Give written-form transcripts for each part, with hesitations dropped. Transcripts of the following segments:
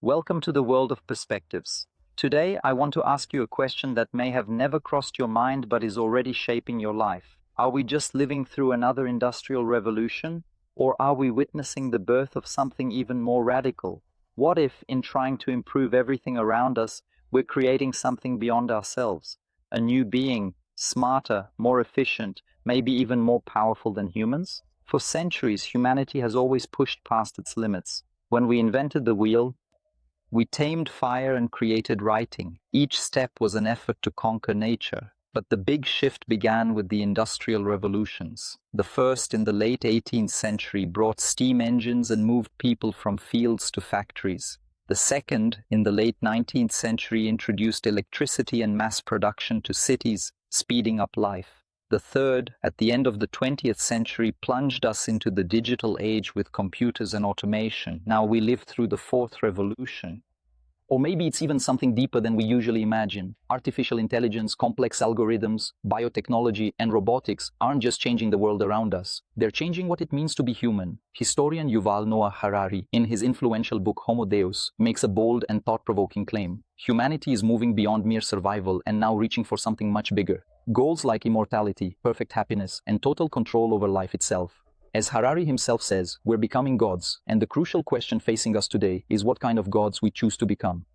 Welcome to the world of perspectives. Today, I want to ask you a question that may have never crossed your mind but is already shaping your life. Are we just living through another industrial revolution, or are we witnessing the birth of something even more radical? What if, in trying to improve everything around us, we're creating something beyond ourselves? A new being, smarter, more efficient, maybe even more powerful than humans? For centuries, humanity has always pushed past its limits. When we invented the wheel, we tamed fire and created writing. Each step was an effort to conquer nature. But the big shift began with the industrial revolutions. The first, in the late 18th century, brought steam engines and moved people from fields to factories. The second, in the late 19th century, introduced electricity and mass production to cities, speeding up life. The third, at the end of the 20th century, plunged us into the digital age with computers and automation. Now we live through the fourth revolution. Or maybe it's even something deeper than we usually imagine. Artificial intelligence, complex algorithms, biotechnology, and robotics aren't just changing the world around us. They're changing what it means to be human. Historian Yuval Noah Harari, in his influential book Homo Deus, makes a bold and thought-provoking claim. Humanity is moving beyond mere survival and now reaching for something much bigger. Goals like immortality, perfect happiness, and total control over life itself. As Harari himself says, we're becoming gods, and the crucial question facing us today is what kind of gods we choose to become.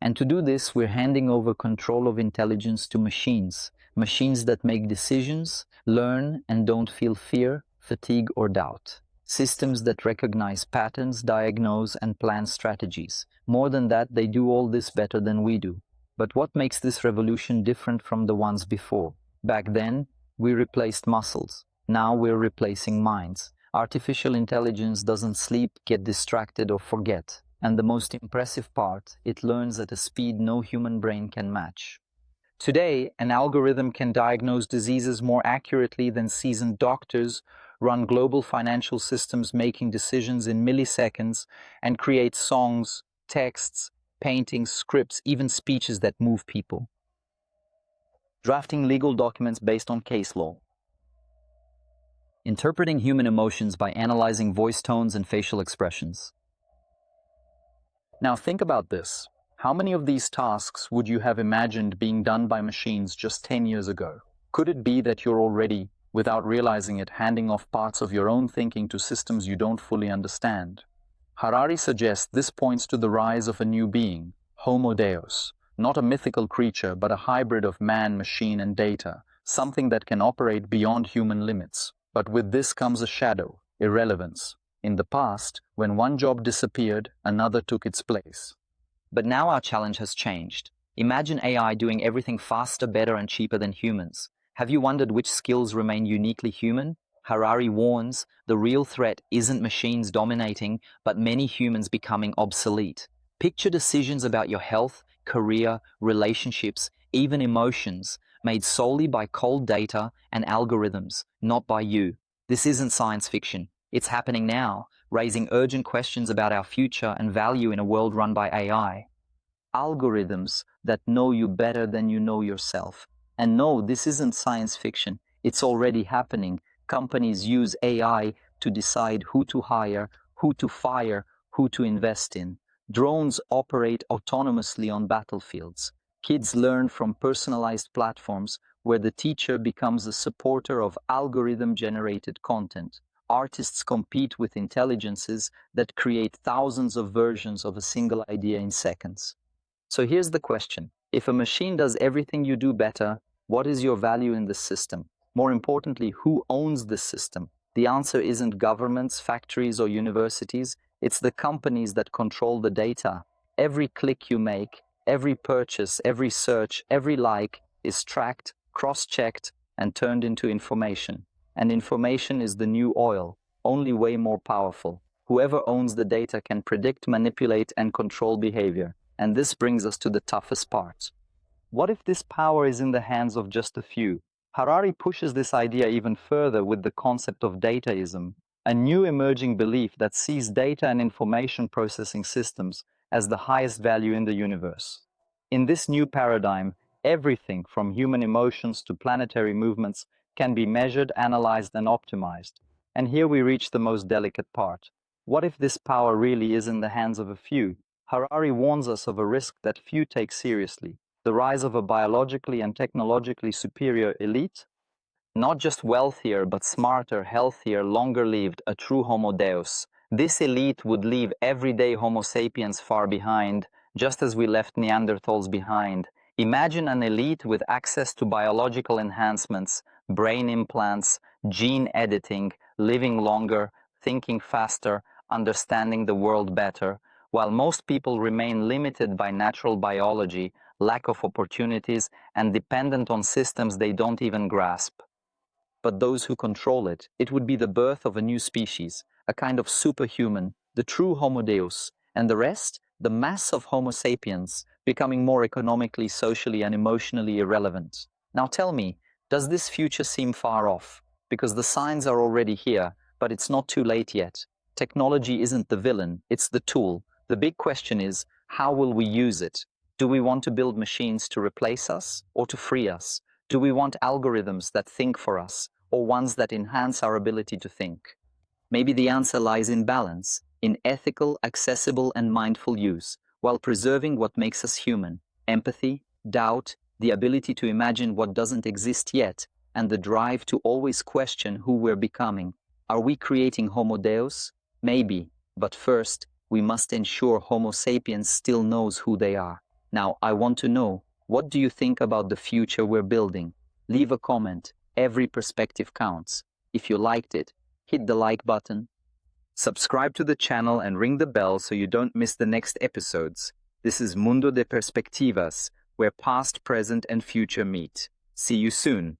And to do this, we're handing over control of intelligence to machines. Machines that make decisions, learn, and don't feel fear, fatigue, or doubt. Systems that recognize patterns, diagnose, and plan strategies. More than that, they do all this better than we do. But what makes this revolution different from the ones before? Back then, we replaced muscles. Now we're replacing minds. Artificial intelligence doesn't sleep, get distracted, or forget. And the most impressive part, it learns at a speed no human brain can match. Today, an algorithm can diagnose diseases more accurately than seasoned doctors, run global financial systems making decisions in milliseconds, and create songs, texts, paintings, scripts, even speeches that move people. Drafting legal documents based on case law. Interpreting human emotions by analyzing voice tones and facial expressions. Now think about this. How many of these tasks would you have imagined being done by machines just 10 years ago? Could it be that you're already, without realizing it, handing off parts of your own thinking to systems you don't fully understand? Harari suggests this points to the rise of a new being, Homo Deus, not a mythical creature, but a hybrid of man, machine, and data, something that can operate beyond human limits. But with this comes a shadow, irrelevance. In the past, when one job disappeared, another took its place. But now our challenge has changed. Imagine AI doing everything faster, better, and cheaper than humans. Have you wondered which skills remain uniquely human? Harari warns the real threat isn't machines dominating, but many humans becoming obsolete. Picture decisions about your health, career, relationships, even emotions, made solely by cold data and algorithms, not by you. This isn't science fiction. It's happening now, raising urgent questions about our future and value in a world run by AI. Algorithms that know you better than you know yourself. And no, this isn't science fiction. It's already happening. Companies use AI to decide who to hire, who to fire, who to invest in. Drones operate autonomously on battlefields. Kids learn from personalized platforms where the teacher becomes a supporter of algorithm-generated content. Artists compete with intelligences that create thousands of versions of a single idea in seconds. So here's the question. If a machine does everything you do better, what is your value in this system? More importantly, who owns this system? The answer isn't governments, factories, or universities. It's the companies that control the data. Every click you make, every purchase, every search, every like is tracked, cross-checked, and turned into information. And information is the new oil, only way more powerful. Whoever owns the data can predict, manipulate, and control behavior. And this brings us to the toughest part. What if this power is in the hands of just a few? Harari pushes this idea even further with the concept of Dataism, a new emerging belief that sees data and information processing systems as the highest value in the universe. In this new paradigm, everything from human emotions to planetary movements can be measured, analyzed, and optimized. And here we reach the most delicate part. What if this power really is in the hands of a few? Harari warns us of a risk that few take seriously: the rise of a biologically and technologically superior elite, not just wealthier, but smarter, healthier, longer-lived, a true Homo Deus. This elite would leave everyday Homo sapiens far behind, just as we left Neanderthals behind. Imagine an elite with access to biological enhancements, brain implants, gene editing, living longer, thinking faster, understanding the world better, while most people remain limited by natural biology, lack of opportunities, and dependent on systems they don't even grasp. But those who control it, it would be the birth of a new species, a kind of superhuman, the true Homo Deus, and the rest, the mass of Homo sapiens, becoming more economically, socially, and emotionally irrelevant. Now tell me, does this future seem far off? Because the signs are already here, but it's not too late yet. Technology isn't the villain, it's the tool. The big question is, how will we use it? Do we want to build machines to replace us or to free us? Do we want algorithms that think for us, or ones that enhance our ability to think? Maybe the answer lies in balance, in ethical, accessible, and mindful use, while preserving what makes us human: empathy, doubt, the ability to imagine what doesn't exist yet, and the drive to always question who we're becoming. Are we creating Homo Deus? Maybe, but first, we must ensure Homo sapiens still knows who they are. Now, I want to know, what do you think about the future we're building? Leave a comment. Every perspective counts. If you liked it, hit the like button. Subscribe to the channel and ring the bell so you don't miss the next episodes. This is Mundo de Perspectivas, where past, present, and future meet. See you soon.